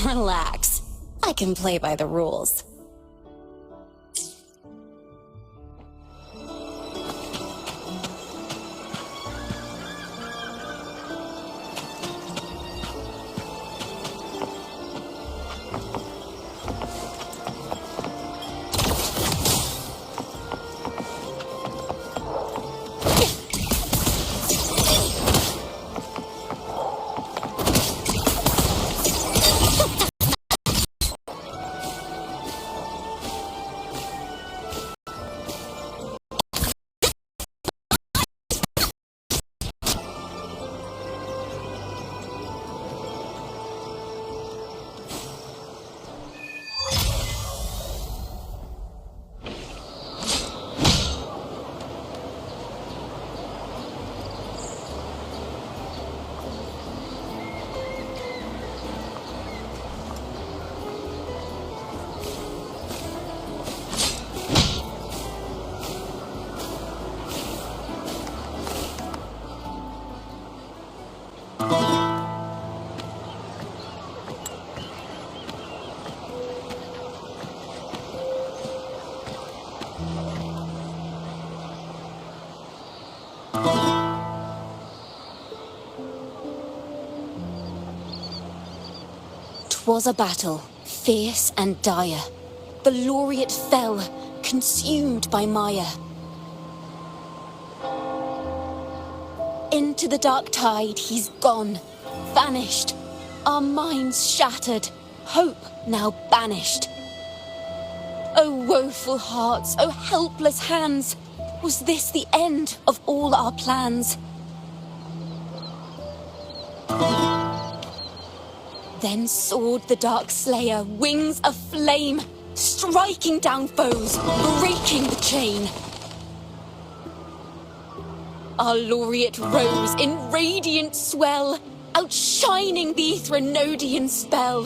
Relax. I can play by the rules. Was a battle, fierce and dire. The laureate fell, consumed by mire. Into the dark tide he's gone, vanished. Our minds shattered, hope now banished. O woeful hearts, O helpless hands, was this the end of all our plans? Then soared the dark slayer, wings aflame, striking down foes, breaking the chain. Our laureate rose in radiant swell, outshining the Threnodian spell.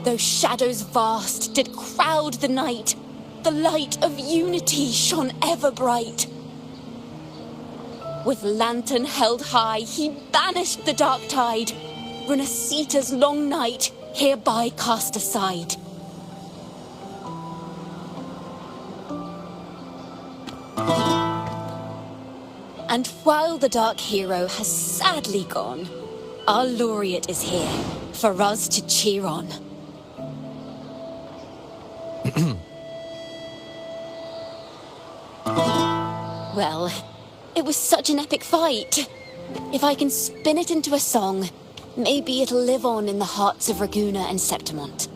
Though shadows vast did crowd the night, the light of unity shone ever bright. With lantern held high, he banished the dark tide. Rinascita's long night hereby cast aside. And while the dark hero has sadly gone, our laureate is here for us to cheer on. Well, it was such an epic fight. If I can spin it into a song, maybe it'll live on in the hearts of Raguna and Septimont,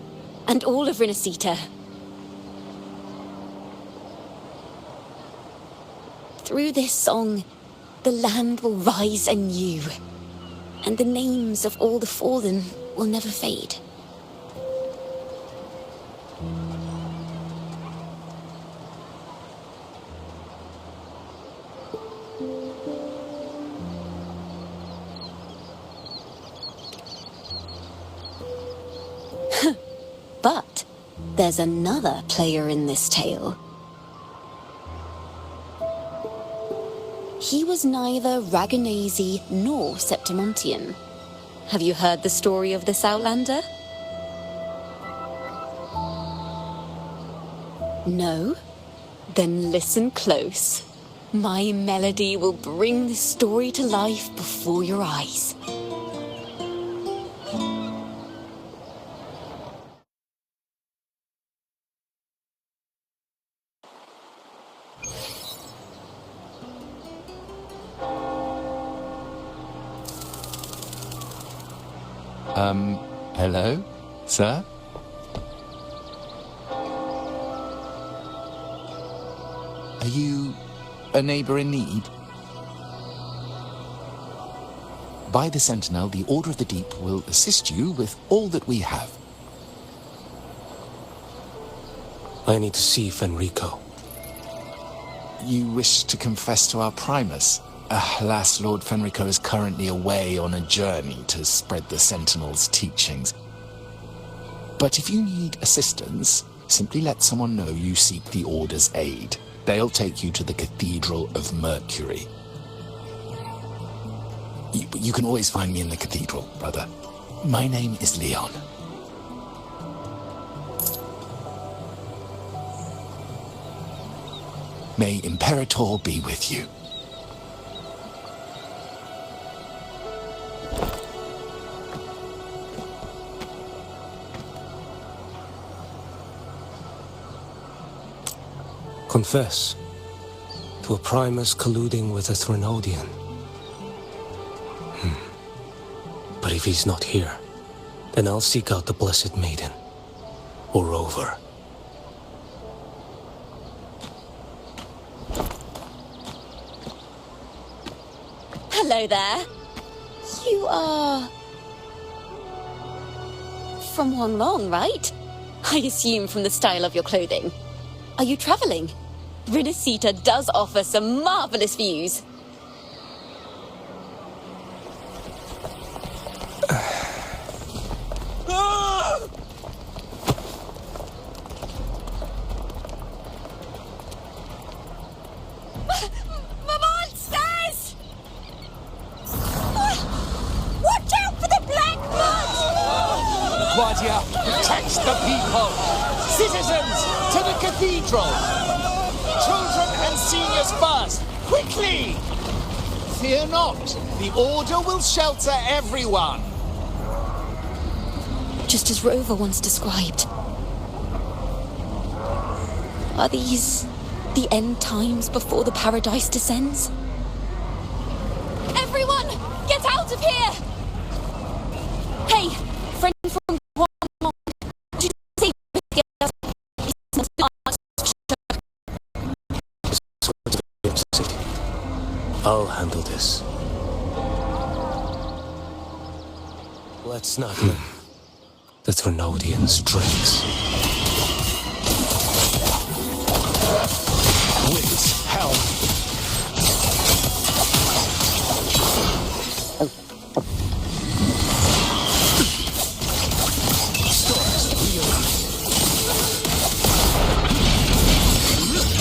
and all of Rinascita. Through this song, the land will rise anew, and the names of all the fallen will never fade. But there's another player in this tale. He was neither Raganese nor Septimontian. Have you heard the story of this outlander? No? Then listen close. My melody will bring this story to life before your eyes. Hello, sir? Are you a neighbor in need? By the Sentinel, the Order of the Deep will assist you with all that we have. I need to see Fenrico. You wish to confess to our Primus? Alas, Lord Fenrico is currently away on a journey to spread the Sentinel's teachings. But if you need assistance, simply let someone know you seek the Order's aid. They'll take you to the Cathedral of Mercury. You can always find me in the Cathedral, brother. My name is Leon. May Imperator be with you. Confess to a Primus colluding with a Threnodian. But if he's not here, then I'll seek out the Blessed Maiden. Or Rover. Hello there. You are... from Huanglong, right? I assume from the style of your clothing. Are you traveling? Rinascita does offer some marvelous views. Protects the people! Citizens, to the cathedral! Children and seniors first! Quickly! Fear not, the Order will shelter everyone! Just as Rover once described. Are these the end times before the paradise descends? Everyone, get out of here! Hey, friend from I'll handle this. Let's not let the Threnodians drinks. Winds, hell!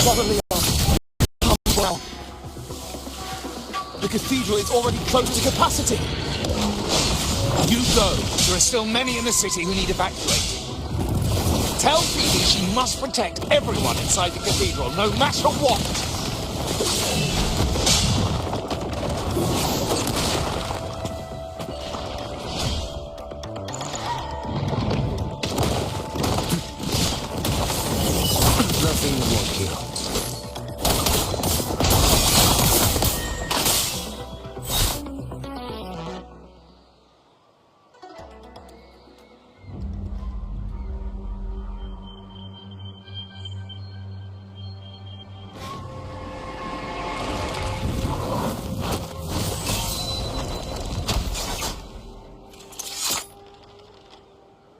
Probably well. The cathedral is already close to capacity. You go. There are still many in the city who need evacuating. Tell Phoebe she must protect everyone inside the cathedral, no matter what. Nothing more here.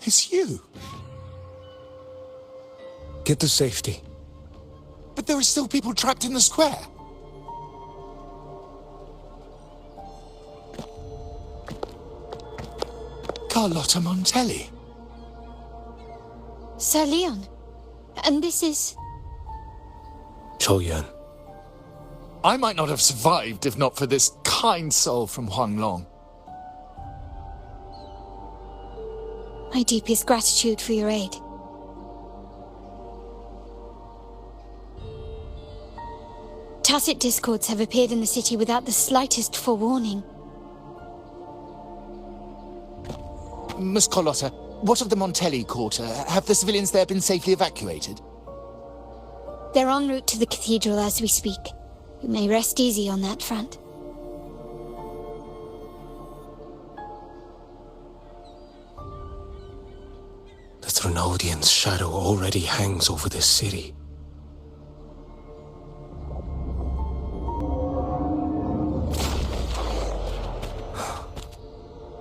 It's you. Get to safety. But there are still people trapped in the square. Carlotta Montelli. Sir Leon, and this is... Choyan. I might not have survived if not for this kind soul from Huanglong. My deepest gratitude for your aid. Tacit discords have appeared in the city without the slightest forewarning. Miss Carlotta, what of the Montelli quarter? Have the civilians there been safely evacuated? They're en route to the cathedral as we speak. You may rest easy on that front. Thrunodian's shadow already hangs over this city.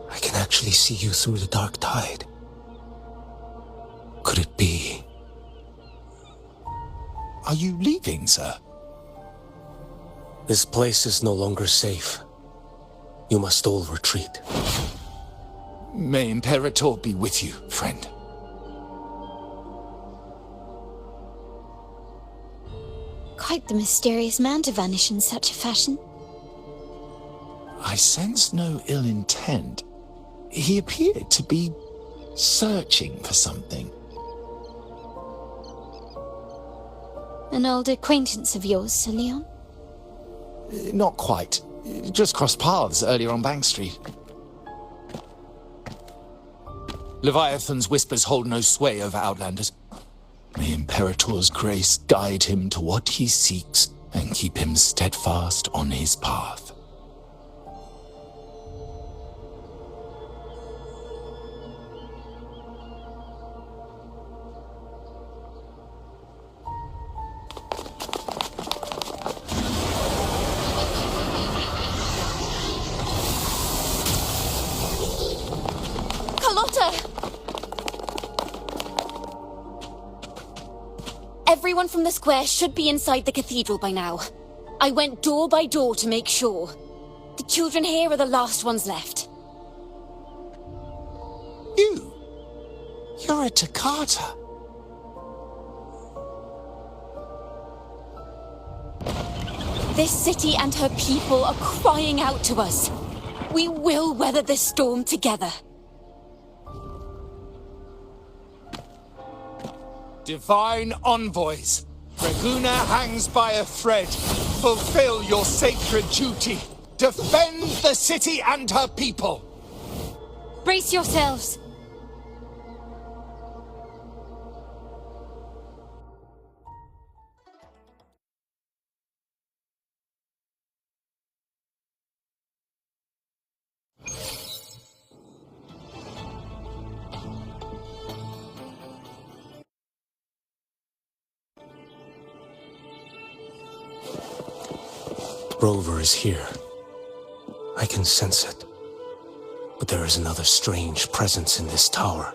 I can actually see you through the dark tide. Could it be? Are you leaving, sir? This place is no longer safe. You must all retreat. May Imperator be with you, friend. Quite the mysterious man to vanish in such a fashion. I sense no ill intent. He appeared to be searching for something. An old acquaintance of yours, Sir Leon? Not quite. Just crossed paths earlier on Bank Street. Leviathan's whispers hold no sway over Outlanders. May Imperator's grace guide him to what he seeks and keep him steadfast on his path. Everyone from the square should be inside the cathedral by now. I went door by door to make sure. The children here are the last ones left. You're a Toccata. This city and her people are crying out to us. We will weather this storm together. Divine envoys, Reguna hangs by a thread. Fulfill your sacred duty. Defend the city and her people. Brace yourselves. Rover is here. I can sense it. But there is another strange presence in this tower.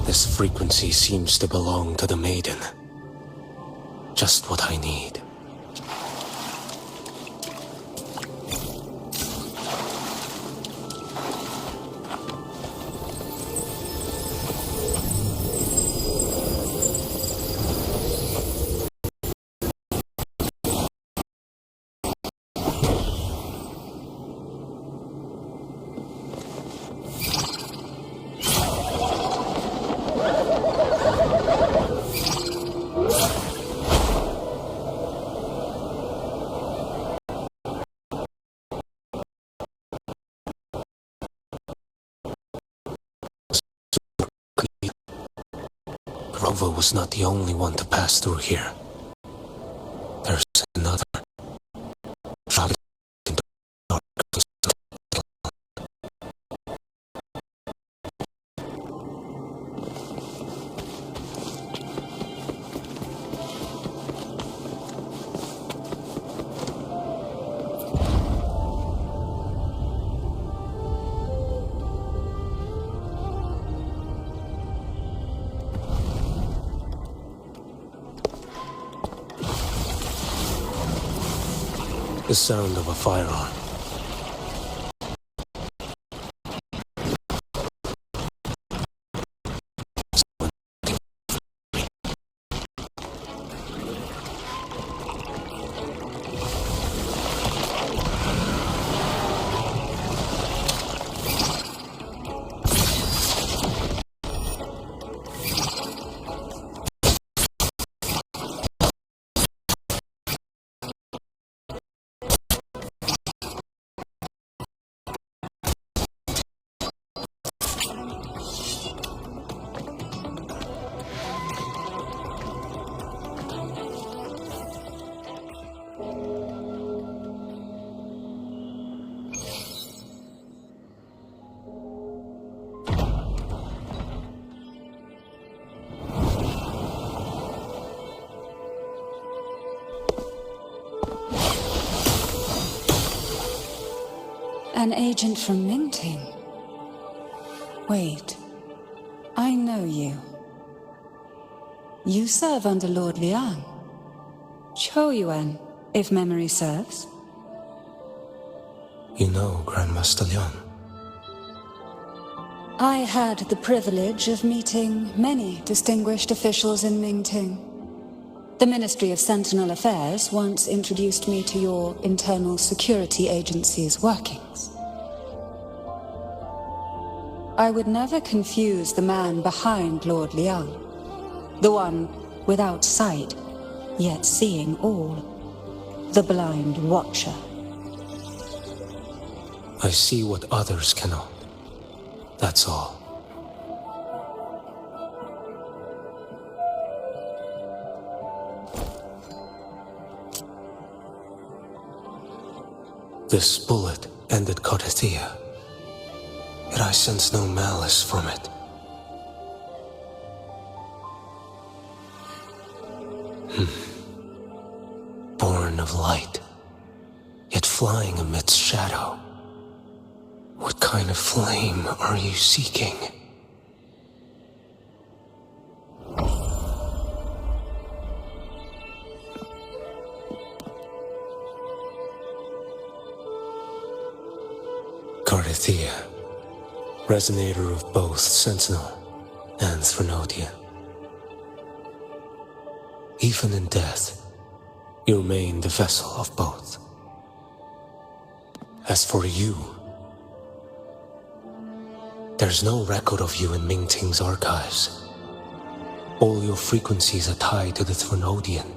This frequency seems to belong to the maiden. Just what I need. Rova was not the only one to pass through here. There's another. Traveling into dark. The sound of a firearm. An agent from Mingting. Wait, I know you. You serve under Lord Liang. Choyuan, if memory serves. You know Grandmaster Liang. I had the privilege of meeting many distinguished officials in Mingting. The Ministry of Sentinel Affairs once introduced me to your internal security agency's workings. I would never confuse the man behind Lord Liang, the one without sight, yet seeing all, the blind watcher. I see what others cannot. That's all. This bullet ended Cardathia, yet I sense no malice from it. Born of light, yet flying amidst shadow. What kind of flame are you seeking? Cardathia, resonator of both Sentinel and Threnodian. Even in death, you remain the vessel of both. As for you, there's no record of you in Mingting's archives. All your frequencies are tied to the Threnodian.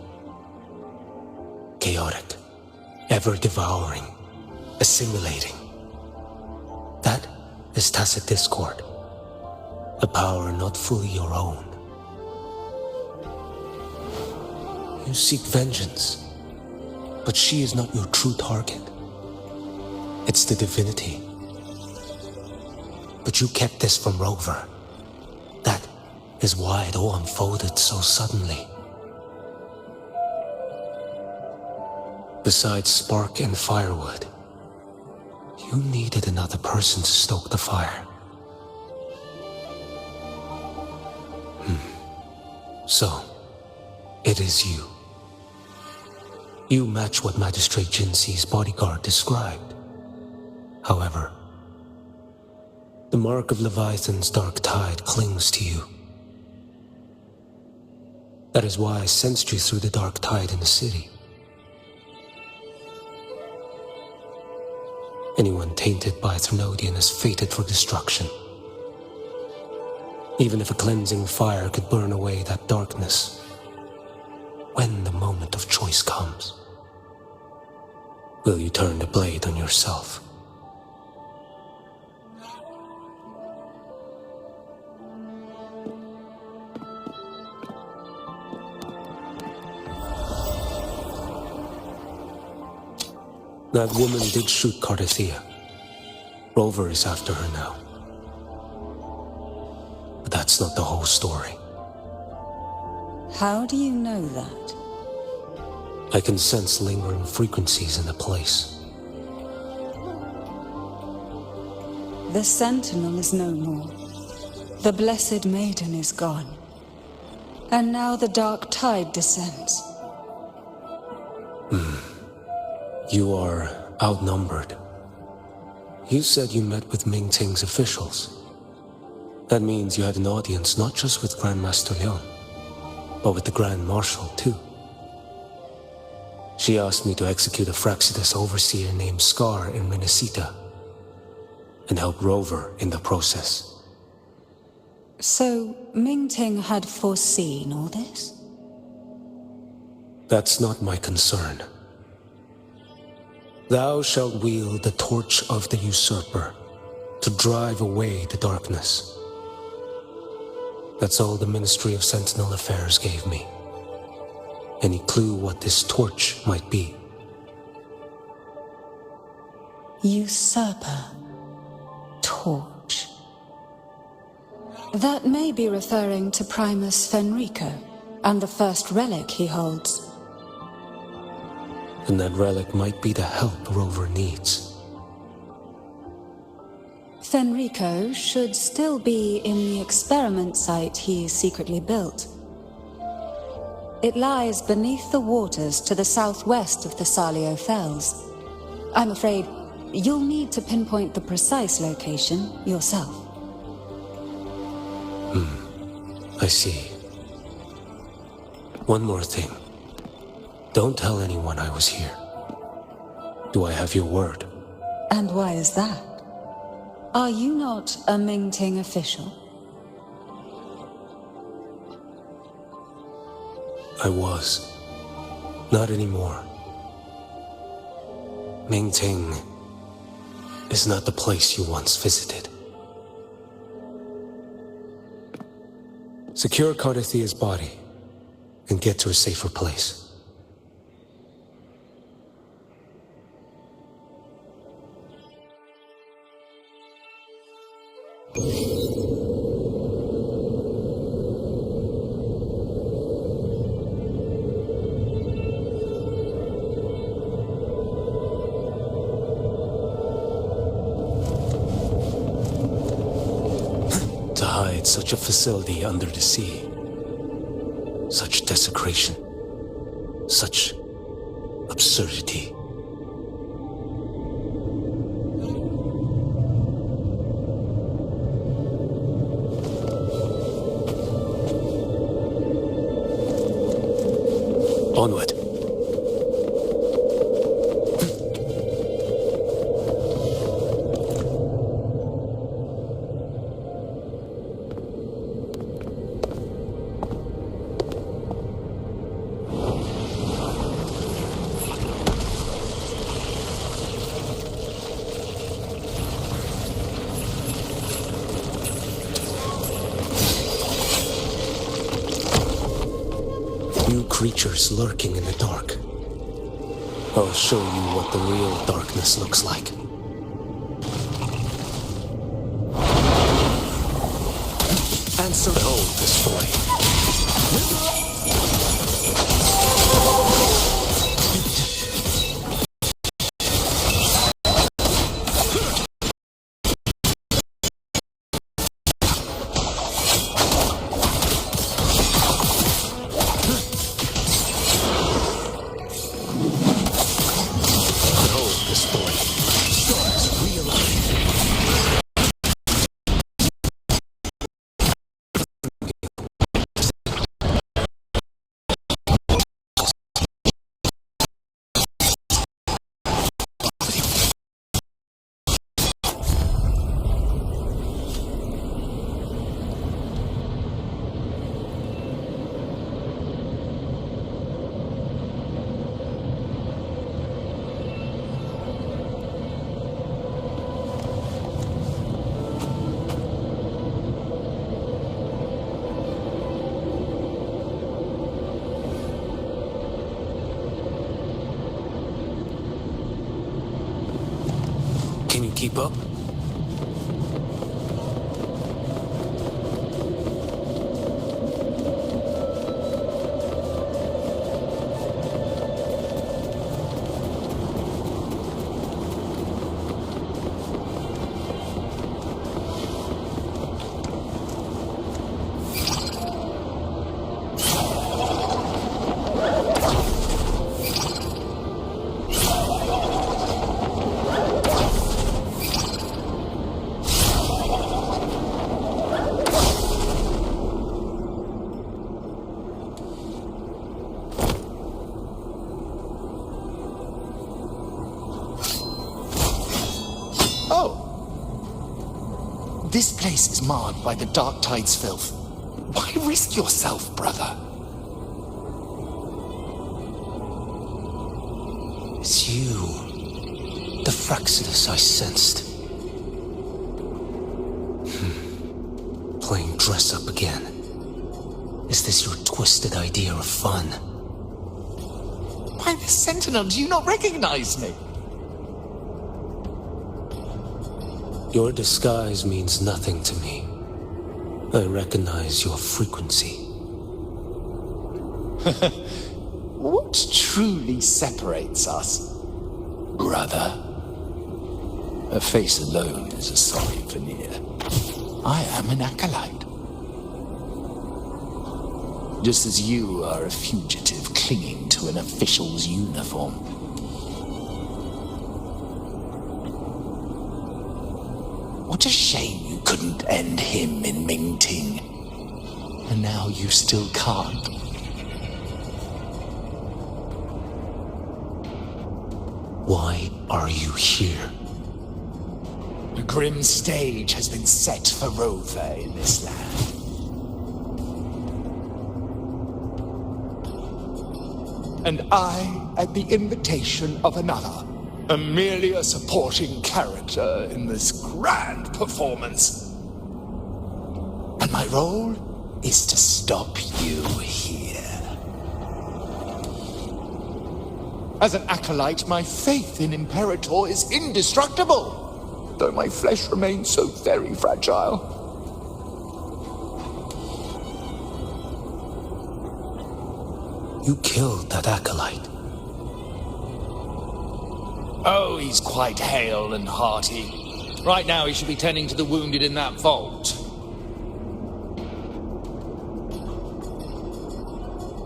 Chaotic, ever-devouring, assimilating. That is tacit discord, a power not fully your own. You seek vengeance, but she is not your true target. It's the divinity. But you kept this from Rover. That is why it all unfolded so suddenly. Besides spark and firewood, you needed another person to stoke the fire. So, it is you. You match what Magistrate Jinxi's bodyguard described. However, the mark of Leviathan's dark tide clings to you. That is why I sensed you through the dark tide in the city. Anyone tainted by Threnodian is fated for destruction. Even if a cleansing fire could burn away that darkness, when the moment of choice comes, will you turn the blade on yourself? That woman did shoot Cardathea. Rover is after her now. But that's not the whole story. How do you know that? I can sense lingering frequencies in the place. The Sentinel is no more. The Blessed Maiden is gone. And now the dark tide descends. You are outnumbered. You said you met with Ming Ting's officials. That means you had an audience not just with Grandmaster Leon, but with the Grand Marshal too. She asked me to execute a Fraxidus overseer named Scar in Rinascita, and help Rover in the process. So, Ming Ting had foreseen all this? That's not my concern. Thou shalt wield the torch of the usurper to drive away the darkness. That's all the Ministry of Sentinel Affairs gave me. Any clue what this torch might be? Usurper. Torch. That may be referring to Primus Fenrico and the first relic he holds. And that relic might be the help Rover needs. Fenrico should still be in the experiment site he secretly built. It lies beneath the waters to the southwest of the Salio Fells. I'm afraid you'll need to pinpoint the precise location yourself. I see. One more thing. Don't tell anyone I was here. Do I have your word? And why is that? Are you not a Ming Ting official? I was. Not anymore. Ming Ting is not the place you once visited. Secure Cardathea's body and get to a safer place. To hide such a facility under the sea, such desecration, such absurdity. Onward. New creatures lurking in the dark. I'll show you what the real darkness looks like. Answer. Behold this flame. keep up? This place is marred by the Dark Tide's filth. Why risk yourself, brother? It's you. The Fraxidus I sensed. Playing dress up again. Is this your twisted idea of fun? Why, the Sentinel, do you not recognize me? Your disguise means nothing to me. I recognize your frequency. What truly separates us, brother? A face alone is a sorry veneer. I am an acolyte. Just as you are a fugitive clinging to an official's uniform. What a shame you couldn't end him in Mingting. And now you still can't. Why are you here? A grim stage has been set for Rover in this land. And I, at the invitation of another, am merely a supporting character in this grand performance. And my role is to stop you here. As an acolyte, my faith in Imperator is indestructible, though my flesh remains so very fragile. You killed that acolyte. Oh, he's quite hale and hearty. Right now he should be tending to the wounded in that vault.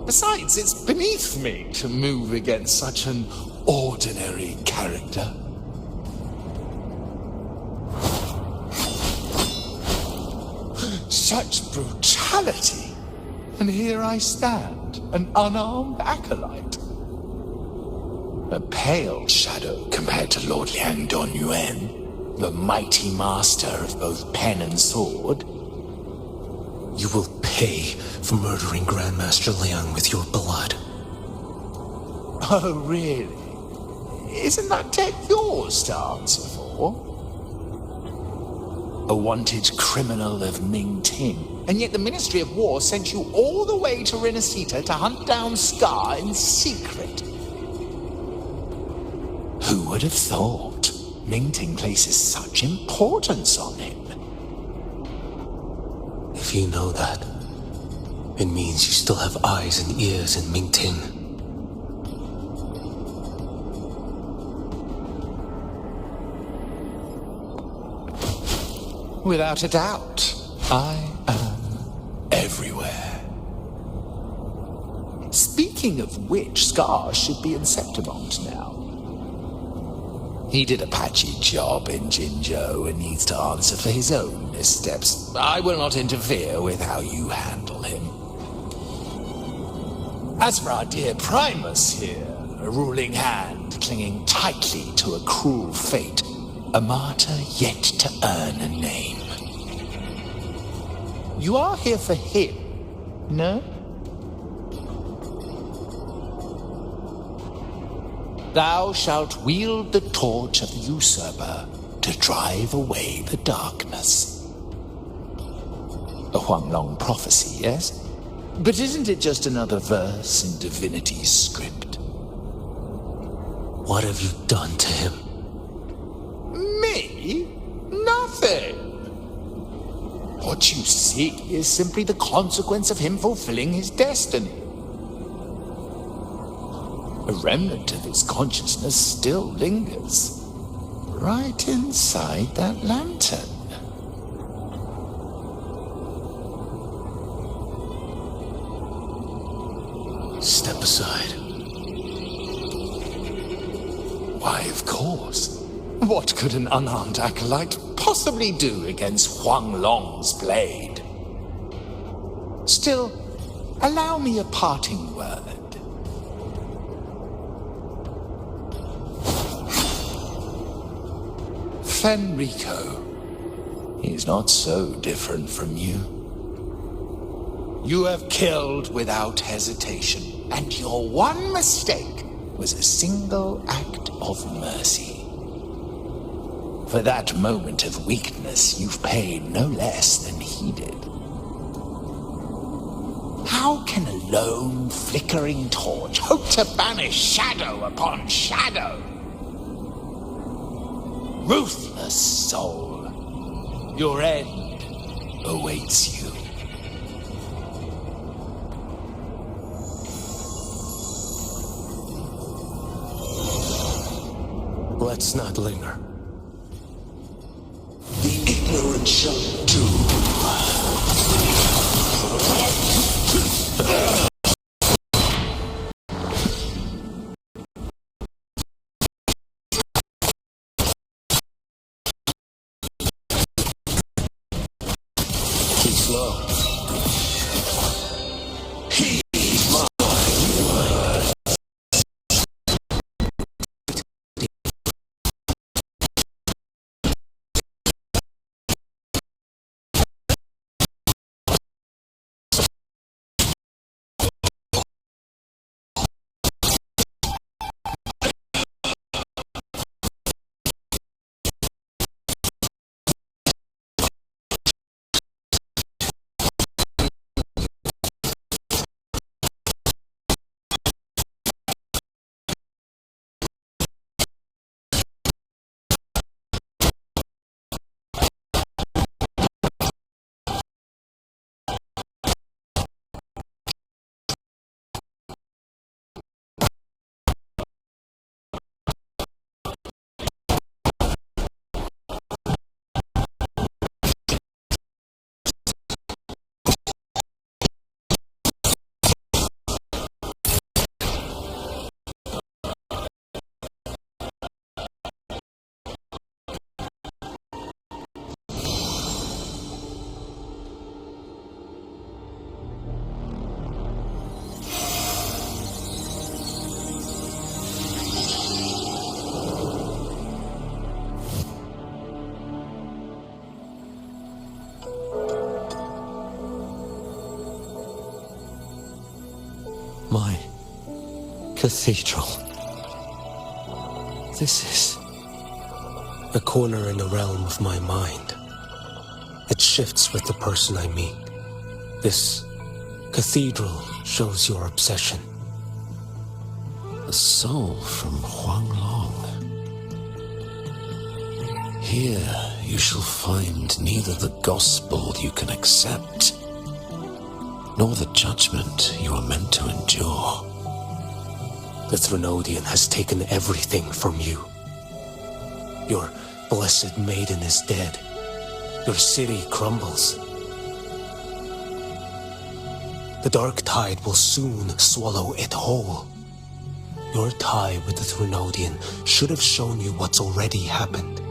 Besides, it's beneath me to move against such an ordinary character. Such brutality! And here I stand, an unarmed acolyte. A pale shadow compared to Lord Liang Donyuan, the mighty master of both pen and sword. You will pay for murdering Grandmaster Liang with your blood. Oh, really? Isn't that debt yours to answer for? A wanted criminal of Mingting, and yet the Ministry of War sent you all the way to Rinascita to hunt down Scar in secret. Who would have thought Mingting places such importance on him? If you know that, it means you still have eyes and ears in Mingting. Without a doubt, I am everywhere. Speaking of which, Scar should be in Septimont now. He did a patchy job in Jinzhou and needs to answer for his own missteps. I will not interfere with how you handle him. As for our dear Primus here, a ruling hand clinging tightly to a cruel fate, a martyr yet to earn a name. You are here for him, no? Thou shalt wield the torch of the usurper to drive away the darkness. A Huanglong prophecy, yes? But isn't it just another verse in divinity's script? What have you done to him? Me? What you see is simply the consequence of him fulfilling his destiny. A remnant of his consciousness still lingers right inside that lantern. Step aside. Why, of course. What could an unarmed acolyte possibly do against Huang Long's blade? Still, allow me a parting word. Fenrico, he's not so different from you. You have killed without hesitation, and your one mistake was a single act of mercy. For that moment of weakness, you've paid no less than he did. How can a lone, flickering torch hope to banish shadow upon shadow? Ruthless soul, your end awaits you. Let's not linger. The ignorant shall do. Keep slow. My cathedral. This is a corner in the realm of my mind. It shifts with the person I meet. This cathedral shows your obsession. A soul from Huang Long. Here you shall find neither the gospel you can accept, nor the judgment you are meant to endure. The Threnodian has taken everything from you. Your blessed maiden is dead. Your city crumbles. The dark tide will soon swallow it whole. Your tie with the Threnodian should have shown you what's already happened.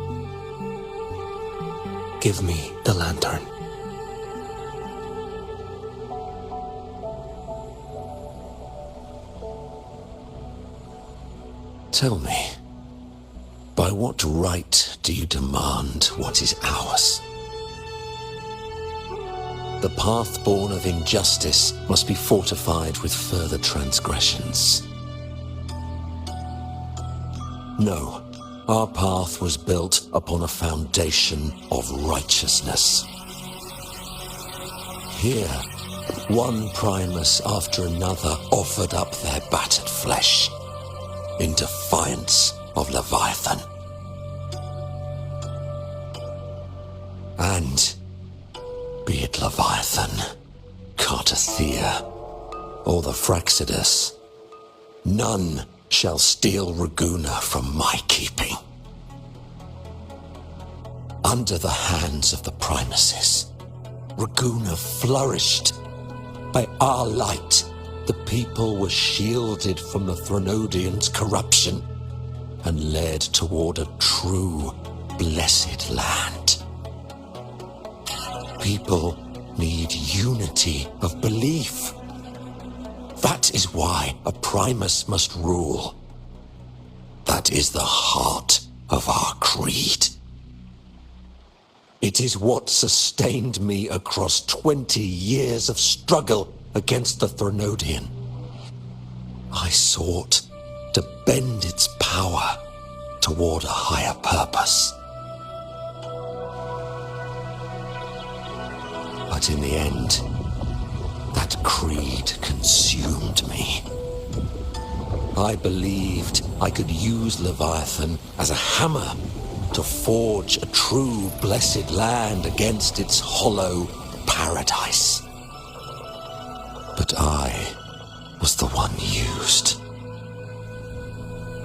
Give me the lantern. Tell me, by what right do you demand what is ours? The path born of injustice must be fortified with further transgressions. No, our path was built upon a foundation of righteousness. Here, one primus after another offered up their battered flesh in defiance of Leviathan. And it Leviathan, Cartathea, or the Fraxidus, none shall steal Raguna from my keeping. Under the hands of the Primuses, Raguna flourished. By our light, the people were shielded from the Threnodians' corruption and led toward a true, blessed land. People need unity of belief. That is why a Primus must rule. That is the heart of our creed. It is what sustained me across 20 years of struggle against the Threnodian. I sought to bend its power toward a higher purpose. But in the end, that creed consumed me. I believed I could use Leviathan as a hammer to forge a true blessed land against its hollow paradise. But I was the one used.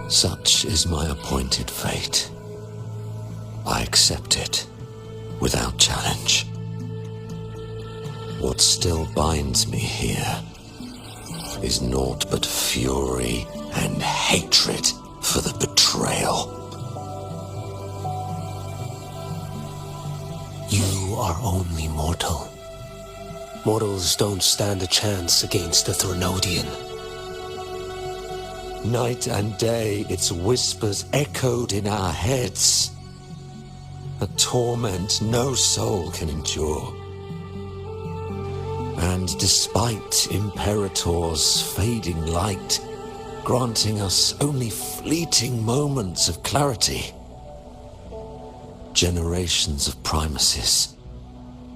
Such is my appointed fate. I accept it without challenge. What still binds me here is naught but fury and hatred for the betrayal. You are only mortal. Mortals don't stand a chance against the Threnodian. Night and day, its whispers echoed in our heads. A torment no soul can endure. And despite Imperator's fading light, granting us only fleeting moments of clarity, generations of Primuses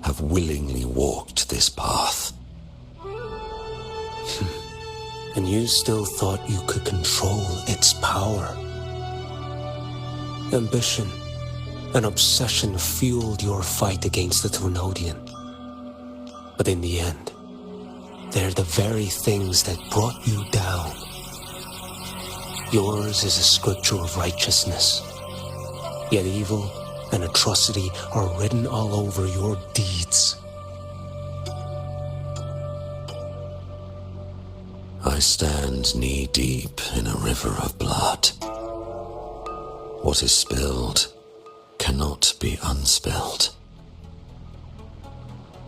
have willingly walked this path. And you still thought you could control its power. Ambition and obsession fueled your fight against the Threnodian. But in the end, they're the very things that brought you down. Yours is a scripture of righteousness, yet evil and atrocity are written all over your deeds. I stand knee-deep in a river of blood. What is spilled cannot be unspilled.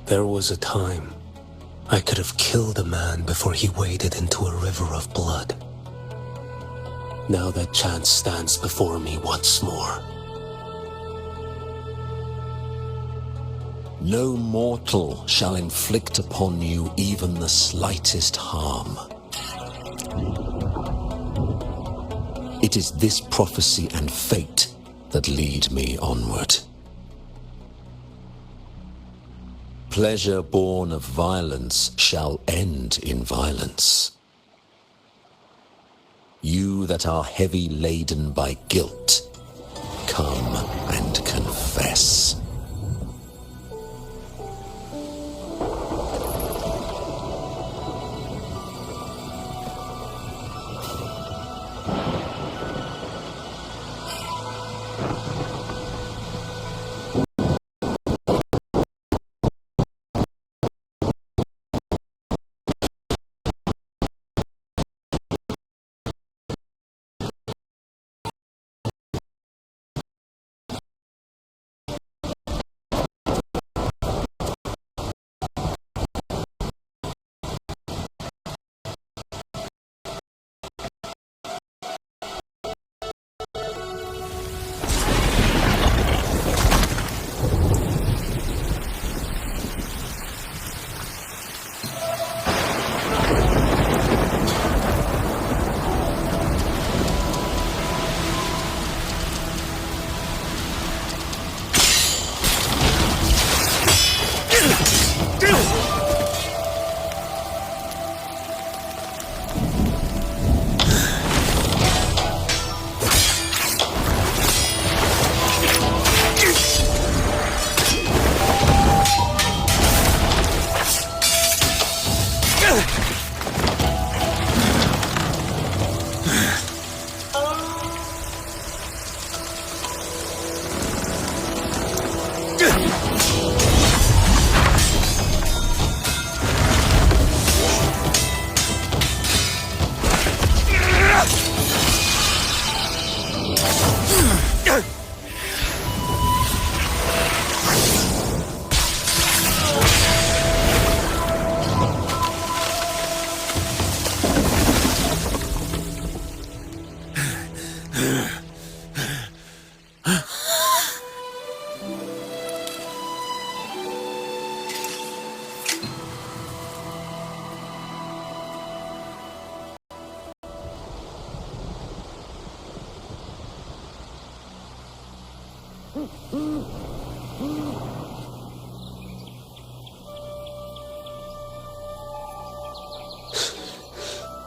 There was a time I could have killed a man before he waded into a river of blood. Now that chance stands before me once more. No mortal shall inflict upon you even the slightest harm. It is this prophecy and fate that lead me onward. Pleasure born of violence shall end in violence. You that are heavy laden by guilt, come and confess.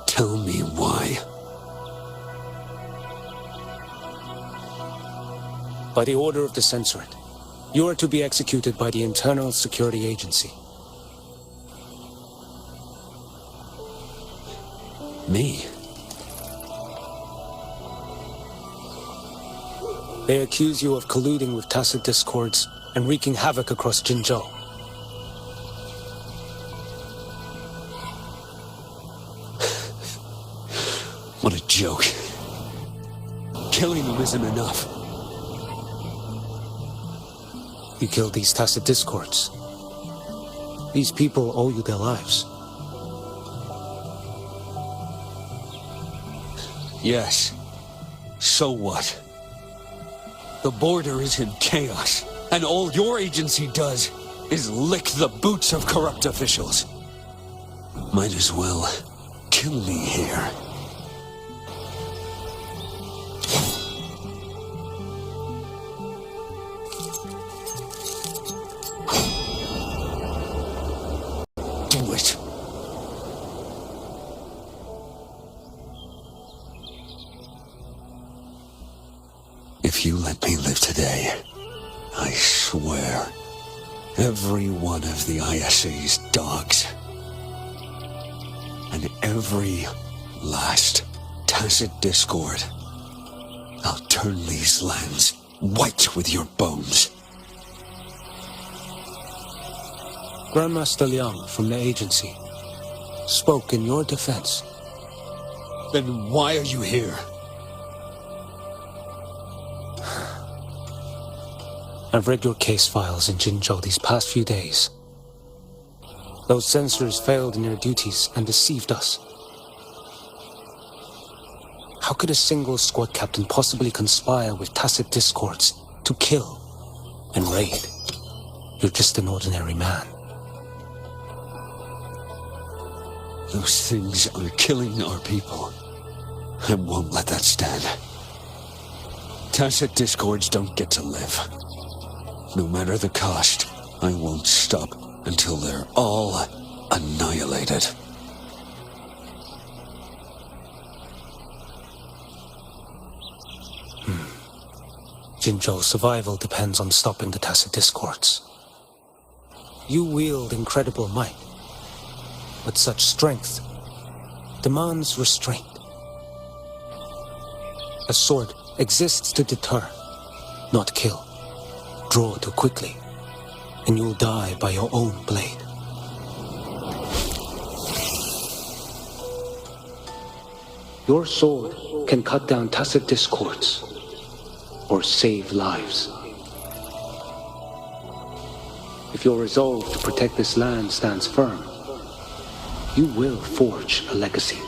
Tell me why. By the order of the Censorate, you are to be executed by the Internal Security Agency. Me? They accuse you of colluding with tacit discords and wreaking havoc across Jinzhou. What a joke. Killing them isn't enough. You killed these tacit discords. These people owe you their lives. Yes. So what? The border is in chaos, and all your agency does is lick the boots of corrupt officials. Might as well kill me here. Do it. If you let me live today, I swear, every one of the ISA's dogs, and every last tacit discord, I'll turn these lands white with your bones. Grandmaster Liang from the agency spoke in your defense. Then why are you here? I've read your case files in Jinzhou these past few days. Those censors failed in their duties and deceived us. How could a single squad captain possibly conspire with tacit discords to kill and raid? You're just an ordinary man. Those things are killing our people. I won't let that stand. Tacit discords don't get to live. No matter the cost, I won't stop until they're all annihilated. Jinzhou's survival depends on stopping the tacit discords. You wield incredible might, but such strength demands restraint. A sword exists to deter, not kill. Draw too quickly, and you'll die by your own blade. Your sword can cut down tacit discords, or save lives. If your resolve to protect this land stands firm, you will forge a legacy.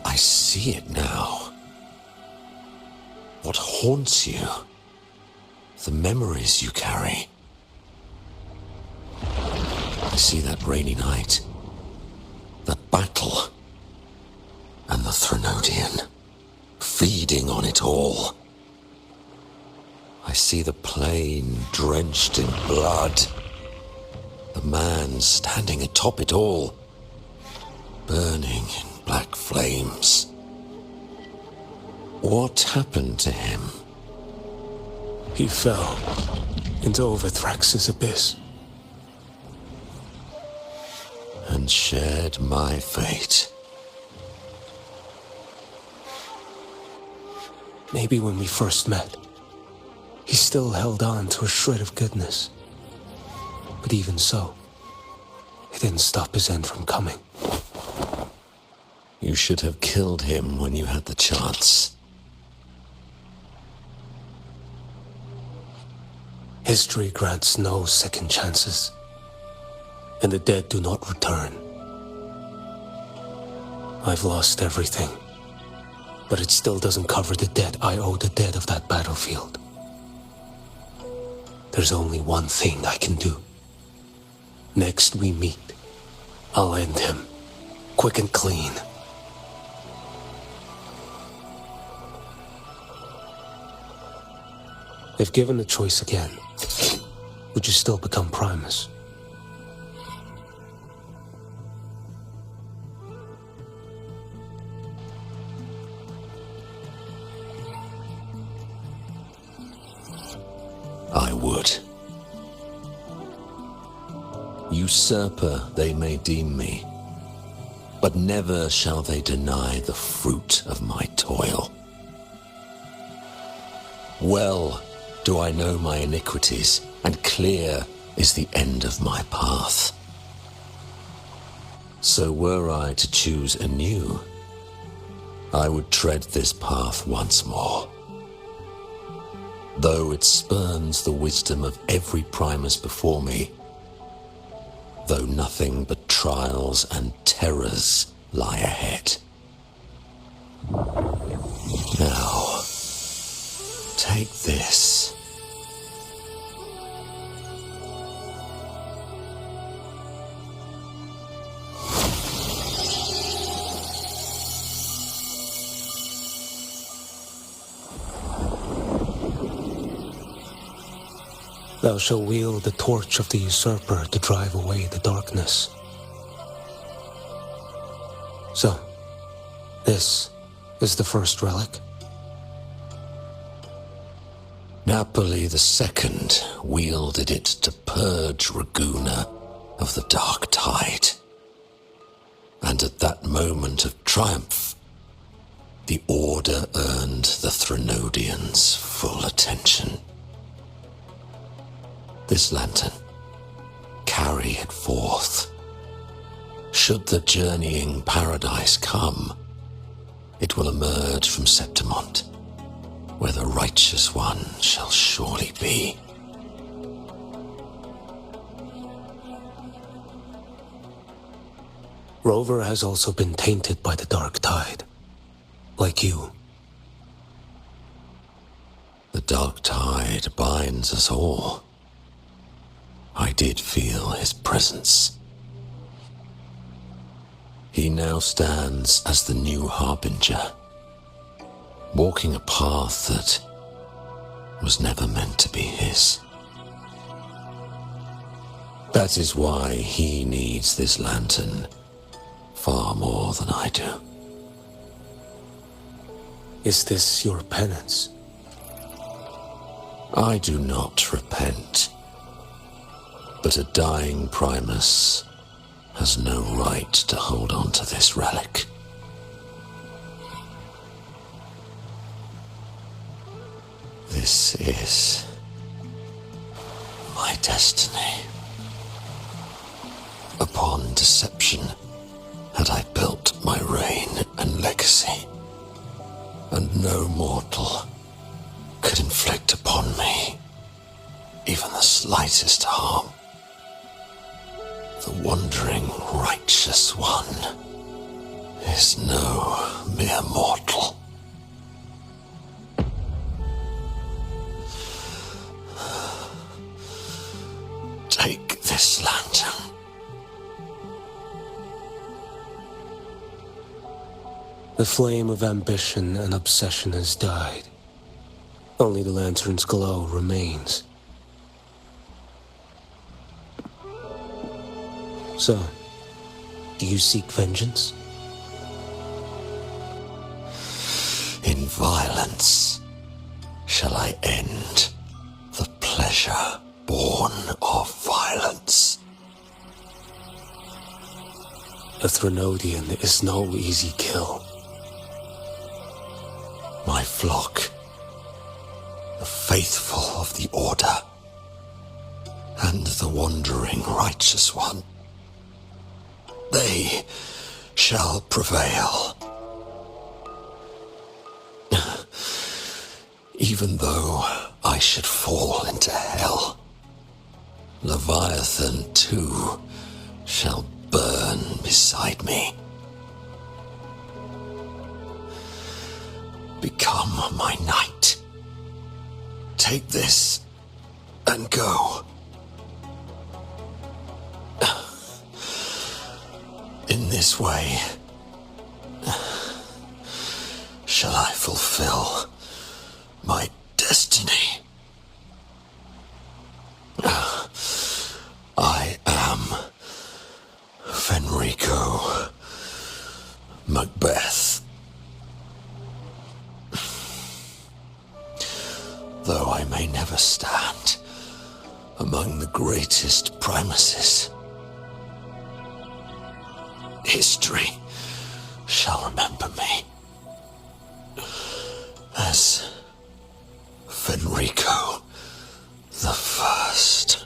I see it now. What haunts you? The memories you carry. I see that rainy night, that battle, and the Threnodian, feeding on it all. I see the plain drenched in blood. The man standing atop it all, burning in black flames. What happened to him? He fell into Overthrax's abyss. And shared my fate. Maybe when we first met, he still held on to a shred of goodness. But even so, it didn't stop his end from coming. You should have killed him when you had the chance. History grants no second chances, and the dead do not return. I've lost everything, but it still doesn't cover the debt I owe the dead of that battlefield. There's only one thing I can do. Next we meet, I'll end him, quick and clean. If given the choice again, would you still become Primus? I would. Usurper they may deem me, but never shall they deny the fruit of my toil. Well do I know my iniquities, and clear is the end of my path. So were I to choose anew, I would tread this path once more. Though it spurns the wisdom of every Primus before me, though nothing but trials and terrors lie ahead. Now, take this. Thou shalt wield the torch of the usurper to drive away the darkness. So, this is the first relic. Napoli II wielded it to purge Raguna of the dark tide. And at that moment of triumph, the Order earned the Threnodians full attention. This lantern, carry it forth. Should the journeying paradise come, it will emerge from Septimont, where the righteous one shall surely be. Rover has also been tainted by the dark tide, like you. The dark tide binds us all. I did feel his presence. He now stands as the new harbinger, walking a path that was never meant to be his. That is why he needs this lantern far more than I do. Is this your penance? I do not repent. But a dying Primus has no right to hold on to this relic. This is my destiny. Upon deception had I built my reign and legacy, and no mortal could inflict upon me even the slightest harm. The wandering righteous one is no mere mortal. Take this lantern. The flame of ambition and obsession has died. Only the lantern's glow remains. So, do you seek vengeance? In violence shall I end the pleasure born of violence. A Threnodian is no easy kill. My flock, the faithful of the Order, and the wandering righteous one, they shall prevail. Even though I should fall into hell, Leviathan too shall burn beside me. Become my knight. Take this and go. In this way shall I fulfill my destiny. I am Fenrico Macbeth. Though I may never stand among the greatest primuses, history shall remember me as Fenrico the First.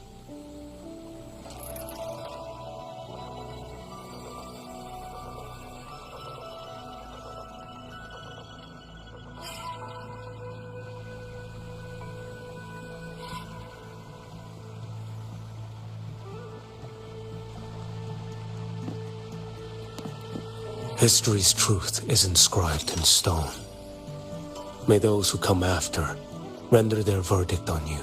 History's truth is inscribed in stone. May those who come after render their verdict on you.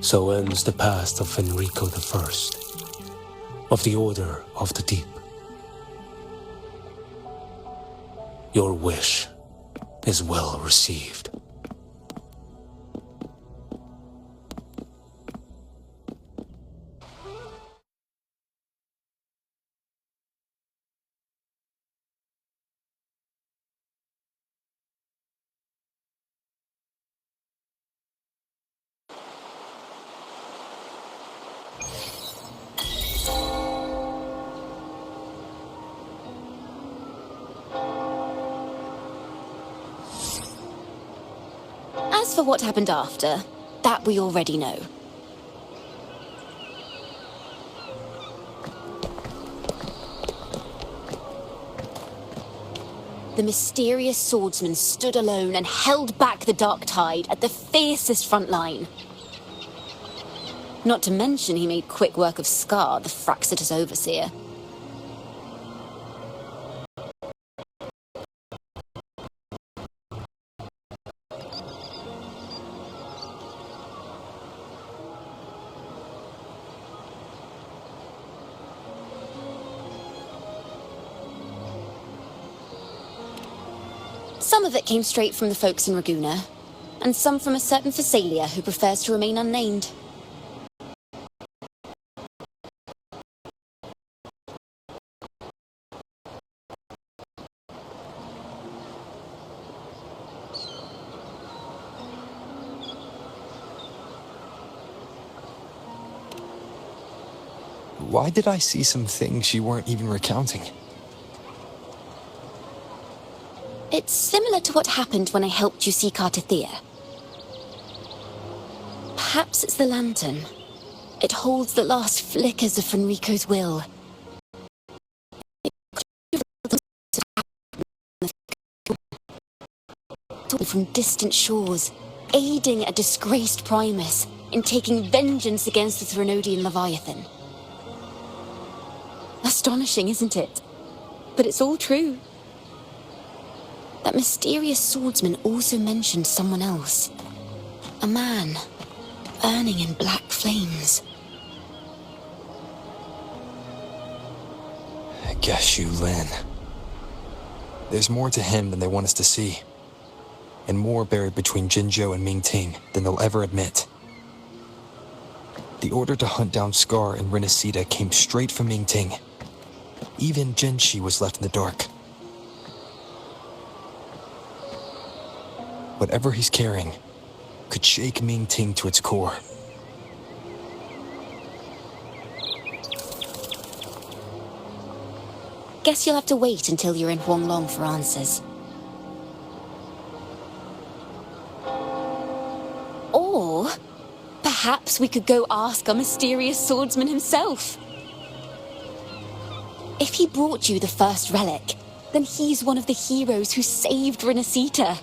So ends the past of Fenrico I, of the Order of the Deep. Your wish is well received. As for what happened after, that we already know. The mysterious swordsman stood alone and held back the dark tide at the fiercest front line. Not to mention he made quick work of Scar, the Fraxitous overseer. Some of it came straight from the folks in Raguna, and some from a certain Phasalia who prefers to remain unnamed. Why did I see some things you weren't even recounting? It's similar to what happened when I helped you seek Artithea. Perhaps it's the lantern. It holds the last flickers of Fenrico's will. From distant shores, aiding a disgraced Primus in taking vengeance against the Threnodian Leviathan. Astonishing, isn't it? but it's all true. That mysterious swordsman also mentioned someone else. A man, burning in black flames. I guess you, Lin. There's more to him than they want us to see. And more buried between Jinzhou and Mingting than they'll ever admit. The order to hunt down Scar and Rinascita came straight from Mingting. Even Jinshi was left in the dark. Whatever he's carrying could shake Mingting to its core. Guess you'll have to wait until you're in Huanglong for answers. Or perhaps we could go ask our mysterious swordsman himself. If he brought you the first relic, then he's one of the heroes who saved Rinascita.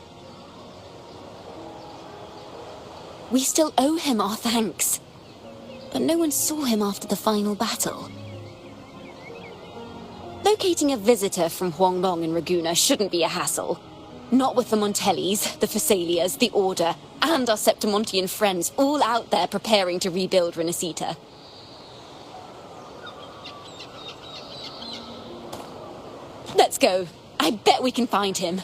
We still owe him our thanks, but no one saw him after the final battle. Locating a visitor from Huanglong and Raguna shouldn't be a hassle. Not with the Montellis, the Phassalias, the Order, and our Septimontian friends all out there preparing to rebuild Rinascita. Let's go. I bet we can find him.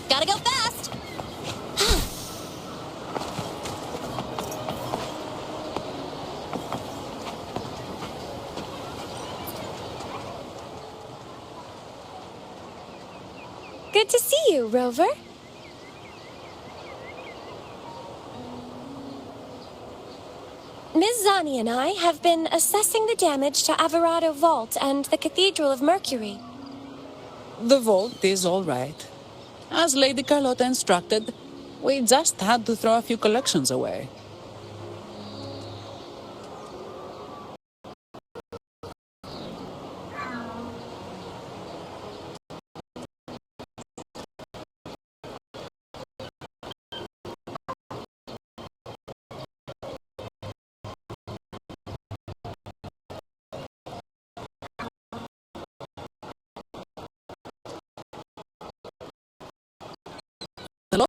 Gotta go fast! Good to see you, Rover. Ms. Zani and I have been assessing the damage to Averado Vault and the Cathedral of Mercury. The vault is all right. As Lady Carlotta instructed, we just had to throw a few collections away. The Lord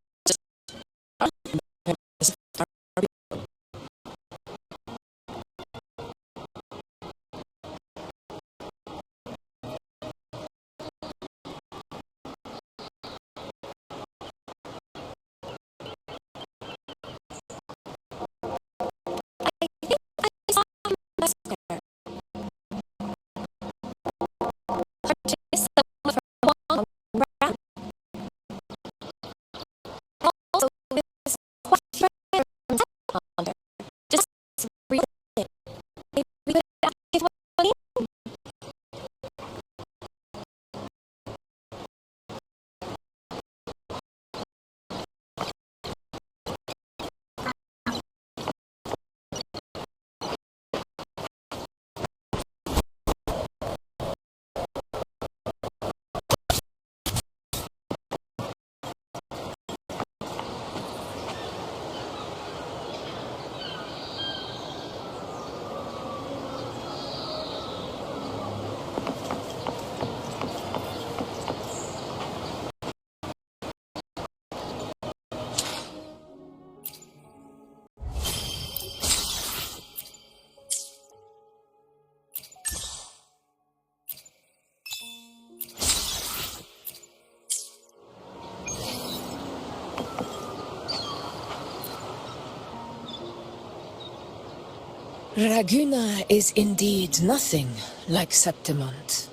Raguna is indeed nothing like Septimont.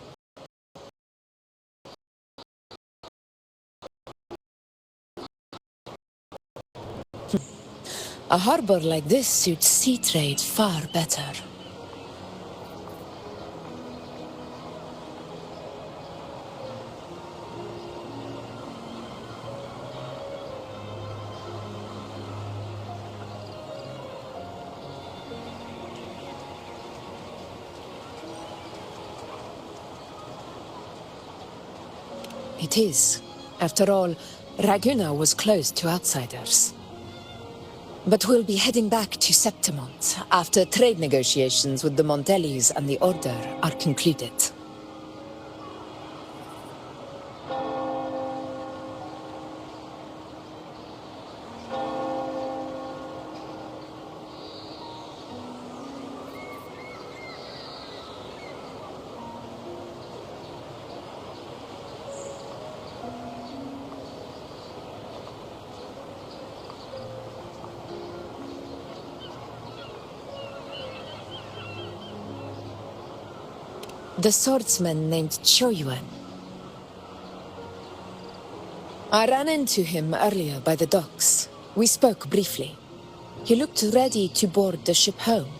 A harbor like this suits sea trade far better. It is. After all, Raguna was closed to outsiders. But we'll be heading back to Septimont after trade negotiations with the Montellis and the Order are concluded. The swordsman named Choyuan. I ran into him earlier by the docks. We spoke briefly. He looked ready to board the ship home.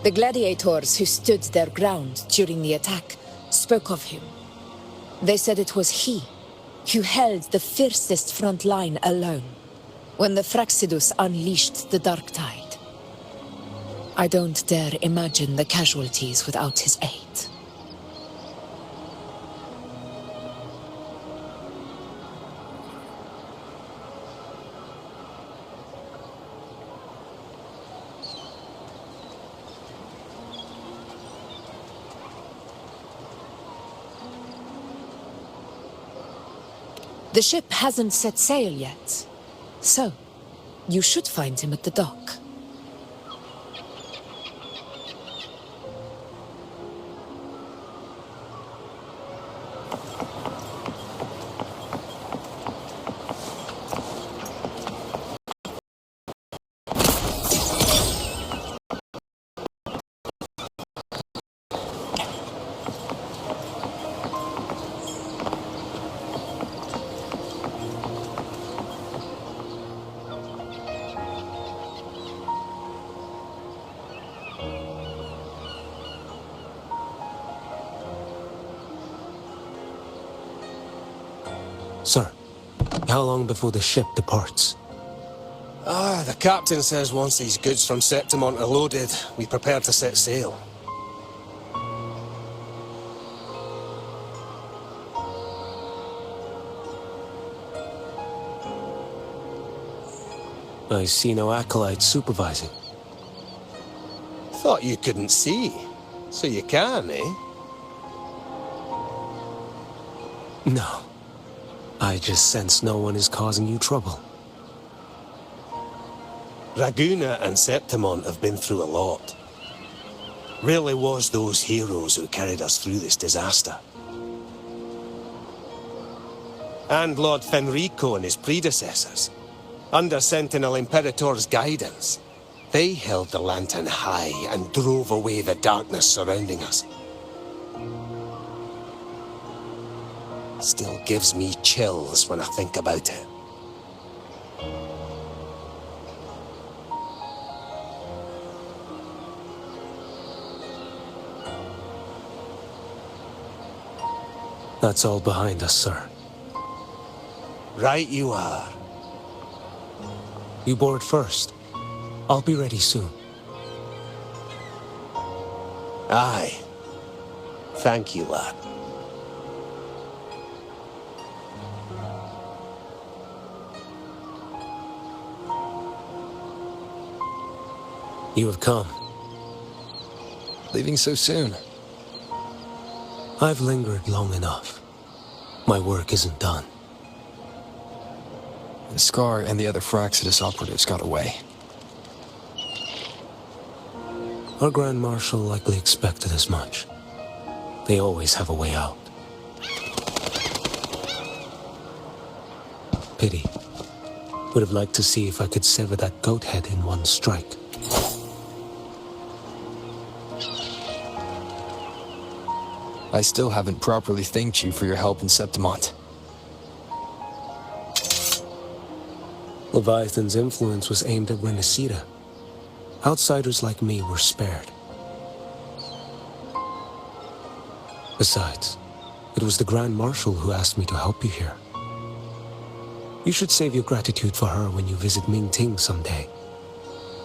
The gladiators who stood their ground during the attack spoke of him. They said it was he who held the fiercest front line alone when the Fraxidus unleashed the Dark Tide. I don't dare imagine the casualties without his aid. The ship hasn't set sail yet, so you should find him at the dock. Sir, how long before the ship departs? The captain says once these goods from Septimont are loaded, we prepare to set sail. I see no acolytes supervising. Thought you couldn't see. So you can, eh? No. I just sense no one is causing you trouble. Raguna and Septimont have been through a lot. Really was those heroes who carried us through this disaster. And Lord Fenrico and his predecessors, under Sentinel Imperator's guidance, they held the lantern high and drove away the darkness surrounding us. Still gives me chills when I think about it. That's all behind us, sir. Right you are. You board first. I'll be ready soon. Aye. Thank you, lad. You have come. Leaving so soon. I've lingered long enough. My work isn't done. The Scar and the other Fraxidus operatives got away. Our Grand Marshal likely expected as much. They always have a way out. Pity. Would have liked to see if I could sever that goat head in one strike. I still haven't properly thanked you for your help in Septimont. Leviathan's influence was aimed at Rinascita. Outsiders like me were spared. Besides, it was the Grand Marshal who asked me to help you here. You should save your gratitude for her when you visit Mingting someday.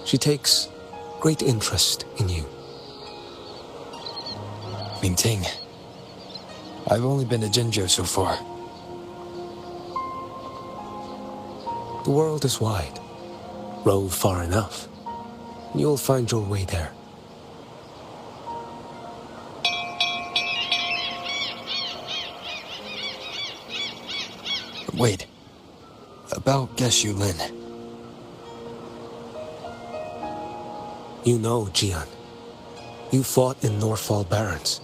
She takes great interest in you. Mingting. I've only been to Jinzhou so far. The world is wide. Rove far enough, and you'll find your way there. Wait. About Geshu Lin. You know, Jian. You fought in Northfall Barrens.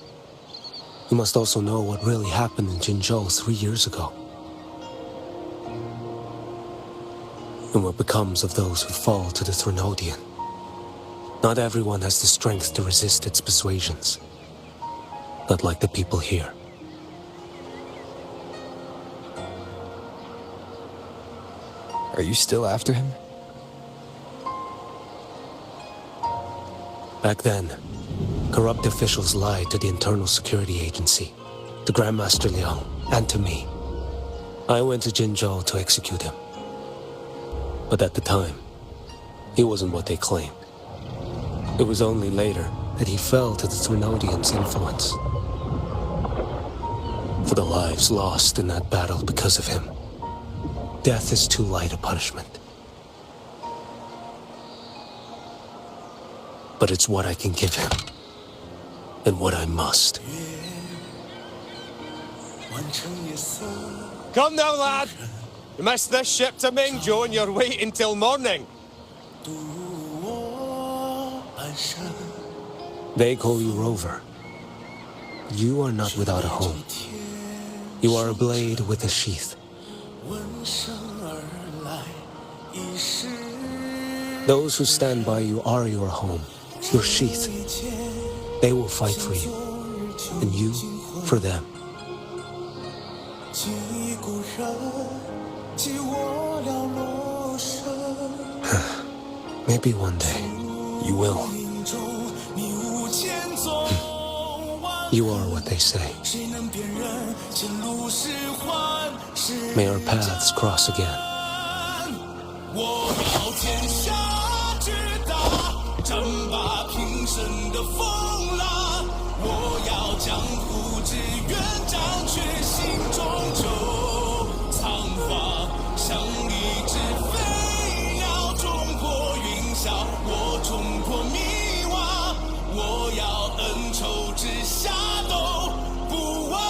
You must also know what really happened in Jinzhou 3 years ago. And what becomes of those who fall to the Threnodian. Not everyone has the strength to resist its persuasions. Not like the people here. Are you still after him? Back then, corrupt officials lied to the Internal Security Agency, to Grandmaster Liang, and to me. I went to Jinzhou to execute him. But at the time, he wasn't what they claimed. It was only later that he fell to the Threnodians' influence. For the lives lost in that battle because of him, death is too light a punishment. But it's what I can give him, and what I must. Come now, lad! You missed this ship to Mingzhou and you're waiting till morning. They call you Rover. You are not without a home. You are a blade with a sheath. Those who stand by you are your home, your sheath. They will fight for you, and you for them. Maybe one day, you will. You are what they say. May our paths cross again. 我要天下之大，争霸平生的风浪。我要江湖之远，掌却心中就苍茫。像一只飞鸟冲破云霄，我冲破迷惘。我要恩仇之下都不忘。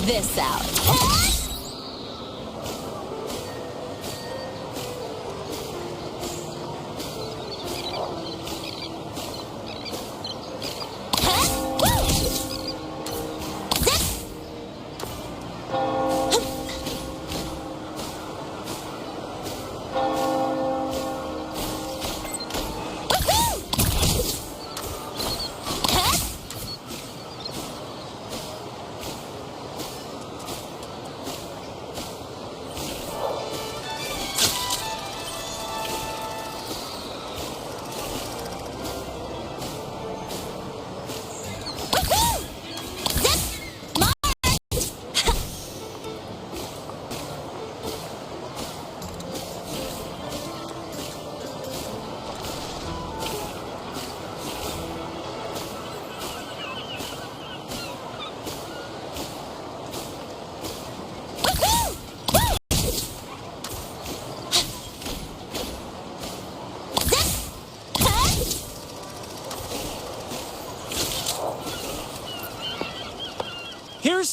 This out.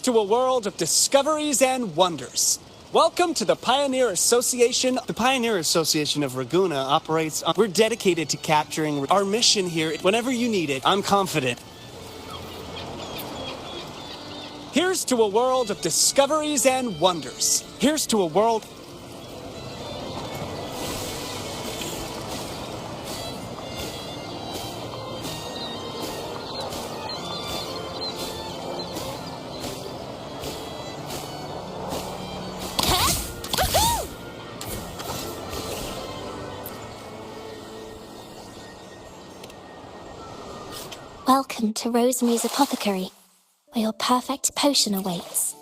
Here's to a world of discoveries and wonders. Welcome to the Pioneer Association. The Pioneer Association of Raguna operates. We're dedicated to capturing our mission here. Whenever you need it, I'm confident. Here's to a world of discoveries and wonders. Here's to a world. Welcome to Rosemary's Apothecary, where your perfect potion awaits.